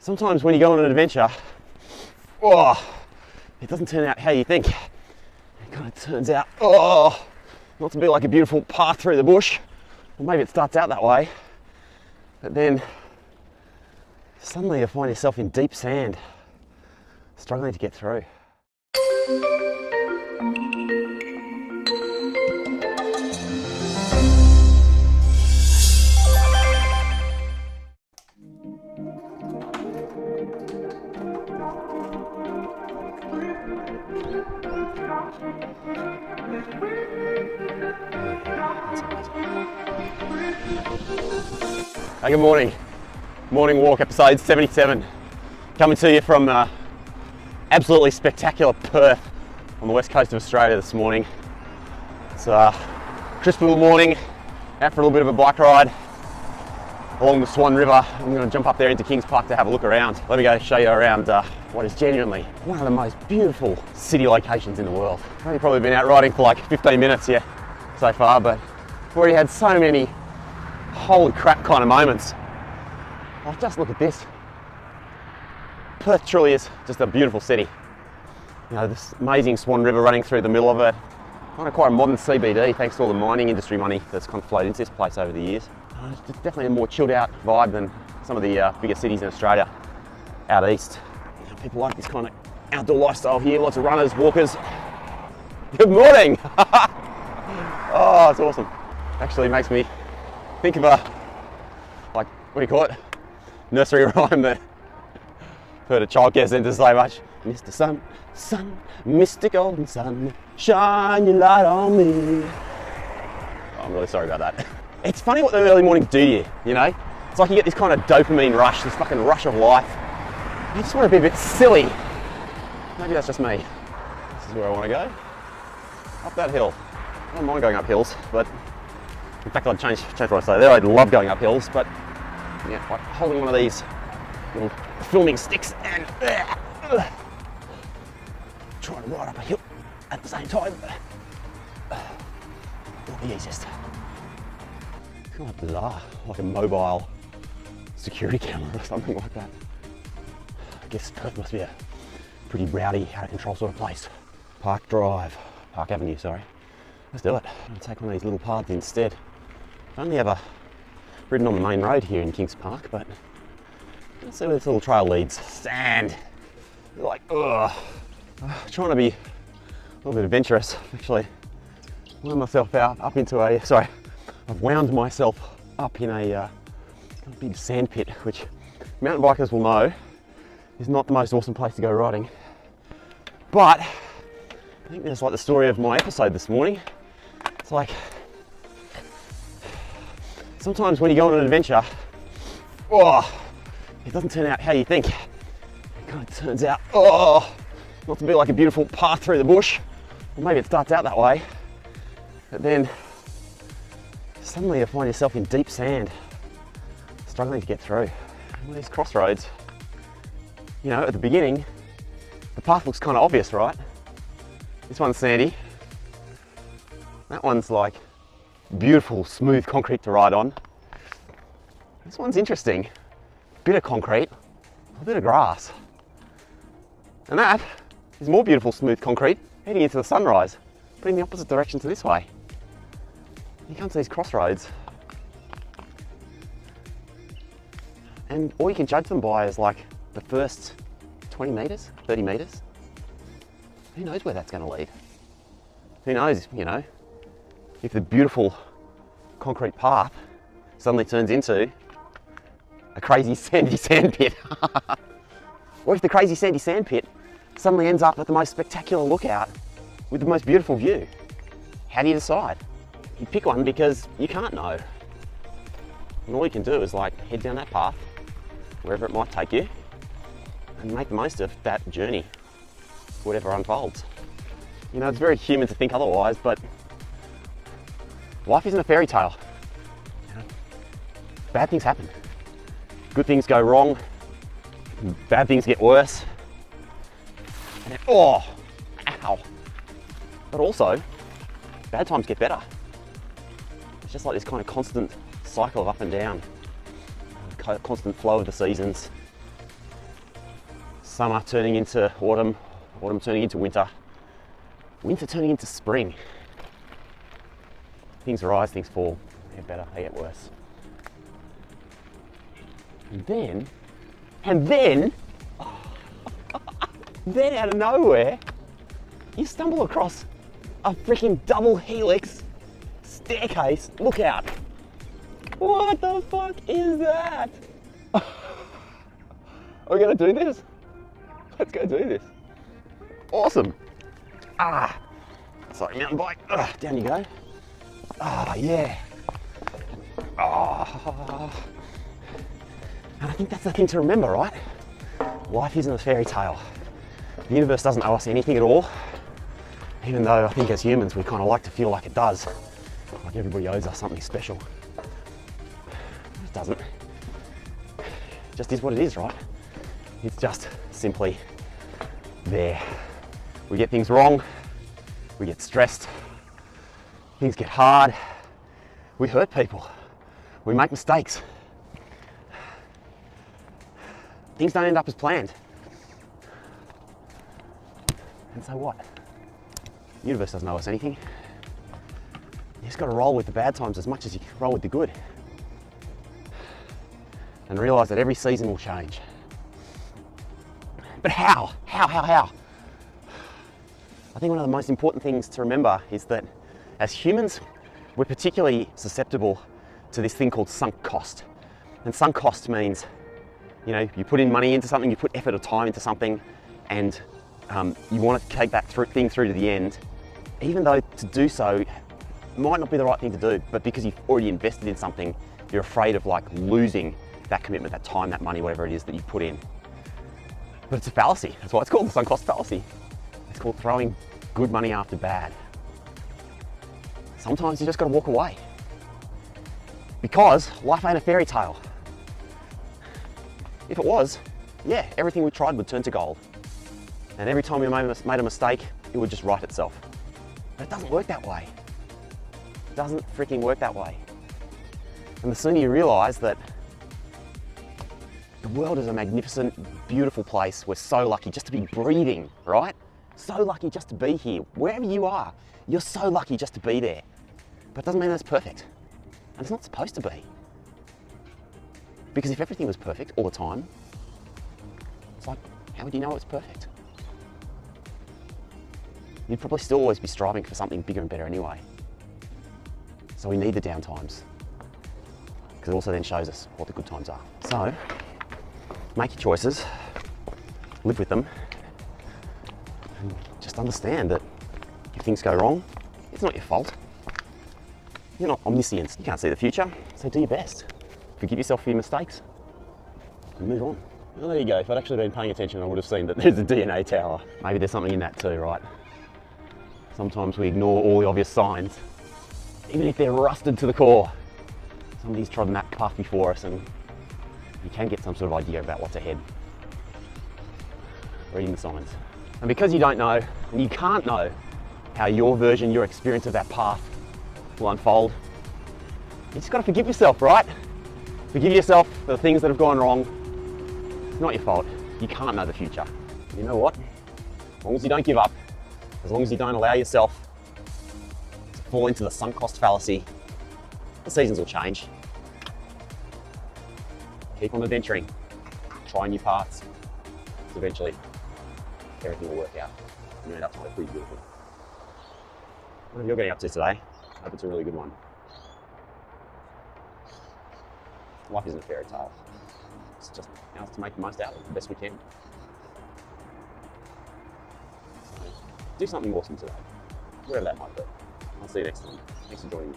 Sometimes when you go on an adventure, it doesn't turn out how you think. It kind of turns out, not to be like a beautiful path through the bush. Or maybe it starts out that way, but then suddenly you find yourself in deep sand, struggling to get through. Hey, good morning. Morning walk, episode 77. Coming to you from absolutely spectacular Perth on the west coast of Australia this morning. It's a crisp little morning, out for a little bit of a bike ride along the Swan River. I'm going to jump up there into Kings Park to have a look around. Let me go show you around what is genuinely one of the most beautiful city locations in the world. I've only probably been out riding for like 15 minutes here so far, but I've already had so many holy crap kind of moments. Oh, just look at this. Perth truly is just a beautiful city. You know, this amazing Swan River running through the middle of it. Kind of quite a modern CBD thanks to all the mining industry money that's kind of flowed into this place over the years. It's definitely a more chilled out vibe than some of the bigger cities in Australia out east. You know, people like this kind of outdoor lifestyle here, lots of runners, walkers. Good morning! Oh, it's awesome. Actually makes me think of what do you call it? Nursery rhyme that I've heard a childcare centre say much. Mr. Sun, sun, Mr. Golden Sun, shine your light on me. Oh, I'm really sorry about that. It's funny what the early mornings do to you, you know? It's like you get this kind of dopamine rush, this fucking rush of life. You just want to be a bit silly. Maybe that's just me. This is where I want to go. Up that hill. I don't mind going up hills, but in fact, I'd change what I say there. I'd love going up hills, but yeah, like holding one of these little filming sticks and trying to ride up a hill at the same time. Not the easiest. Kind of bizarre, like a mobile security camera or something like that. I guess Perth must be a pretty rowdy, out of control sort of place. Park Avenue, sorry. Let's do it. I'm going to take one of these little paths instead. I've only ever ridden on the main road here in Kings Park, but let's see where this little trail leads. Sand. You're like, trying to be a little bit adventurous. Actually, wound myself up into I've wound myself up in a big sand pit, which mountain bikers will know is not the most awesome place to go riding. But I think that's like the story of my episode this morning. It's like, sometimes when you go on an adventure, it doesn't turn out how you think. It kind of turns out, not to be like a beautiful path through the bush. Or maybe it starts out that way, but then suddenly you find yourself in deep sand, struggling to get through. And these crossroads, you know, at the beginning, the path looks kind of obvious, right? This one's sandy. That one's like beautiful, smooth concrete to ride on. This one's interesting. Bit of concrete, a bit of grass. And that is more beautiful, smooth concrete heading into the sunrise, but in the opposite direction to this way. You come to these crossroads, and all you can judge them by is like the first 20 metres, 30 metres. Who knows where that's going to lead? Who knows, you know, if the beautiful concrete path suddenly turns into a crazy sandy sand pit. Or if the crazy sandy sand pit suddenly ends up at the most spectacular lookout with the most beautiful view. How do you decide? You pick one because you can't know. And all you can do is like head down that path, wherever it might take you, and make the most of that journey, whatever unfolds. You know, it's very human to think otherwise, but life isn't a fairy tale. You know, bad things happen. Good things go wrong. Bad things get worse. And then, ow. But also, bad times get better. It's just like this kind of constant cycle of up and down, constant flow of the seasons. Summer turning into autumn, autumn turning into winter, winter turning into spring. Things rise, things fall, they get better, they get worse. And then out of nowhere, you stumble across a freaking double helix staircase. Look out. What the fuck is that? Are we gonna do this? Let's go do this. Awesome. Sorry, mountain bike. Down you go. Yeah. And I think that's the thing to remember, right? Life isn't a fairy tale. The universe doesn't owe us anything at all, even though I think as humans we kind of like to feel like it does. Like everybody owes us something special. It doesn't. It just is what it is, right? It's just simply there. We get things wrong, we get stressed, things get hard, we hurt people, we make mistakes. Things don't end up as planned. And so what? The universe doesn't owe us anything. You just got to roll with the bad times as much as you roll with the good. And realise that every season will change. But how? How? I think one of the most important things to remember is that as humans, we're particularly susceptible to this thing called sunk cost. And sunk cost means, you know, you put in money into something, you put effort or time into something, and you want to take that thing through to the end, even though to do so might not be the right thing to do, but because you've already invested in something, you're afraid of like losing that commitment, that time, that money, whatever it is that you put in. But it's a fallacy. That's why it's called the sunk cost fallacy. It's called throwing good money after bad. Sometimes you just got to walk away, because life ain't a fairy tale. If it was, yeah, everything we tried would turn to gold. And every time we made a mistake, it would just right itself. But it doesn't work that way. It doesn't freaking work that way. And the sooner you realise that the world is a magnificent, beautiful place, we're so lucky just to be breathing, right? So lucky just to be here. Wherever you are, you're so lucky just to be there. But it doesn't mean that it's perfect. And it's not supposed to be. Because if everything was perfect all the time, it's like, how would you know it's perfect? You'd probably still always be striving for something bigger and better anyway. So we need the down times, because it also then shows us what the good times are. So, make your choices, live with them, and just understand that if things go wrong, it's not your fault. You're not omniscient, you can't see the future, so do your best. Forgive yourself for your mistakes, and move on. Well, there you go. If I'd actually been paying attention, I would have seen that there's a DNA tower. Maybe there's something in that too, right? Sometimes we ignore all the obvious signs, even if they're rusted to the core. Somebody's trodden that path before us, and you can get some sort of idea about what's ahead. Reading the signs. And because you don't know, and you can't know how your version, your experience of that path will unfold, you just got to forgive yourself, right? Forgive yourself for the things that have gone wrong. It's not your fault. You can't know the future. You know what? As long as you don't give up, as long as you don't allow yourself to fall into the sunk cost fallacy, the seasons will change. Keep on adventuring. Try new paths. Because eventually, everything will work out. You end up somewhere pretty beautiful. What are you getting up to today? I hope it's a really good one. Life isn't a fairy tale. It's just ours to make the most out of it the best we can. So, do something awesome today, wherever that might be. I'll see you next time. Thanks for joining me.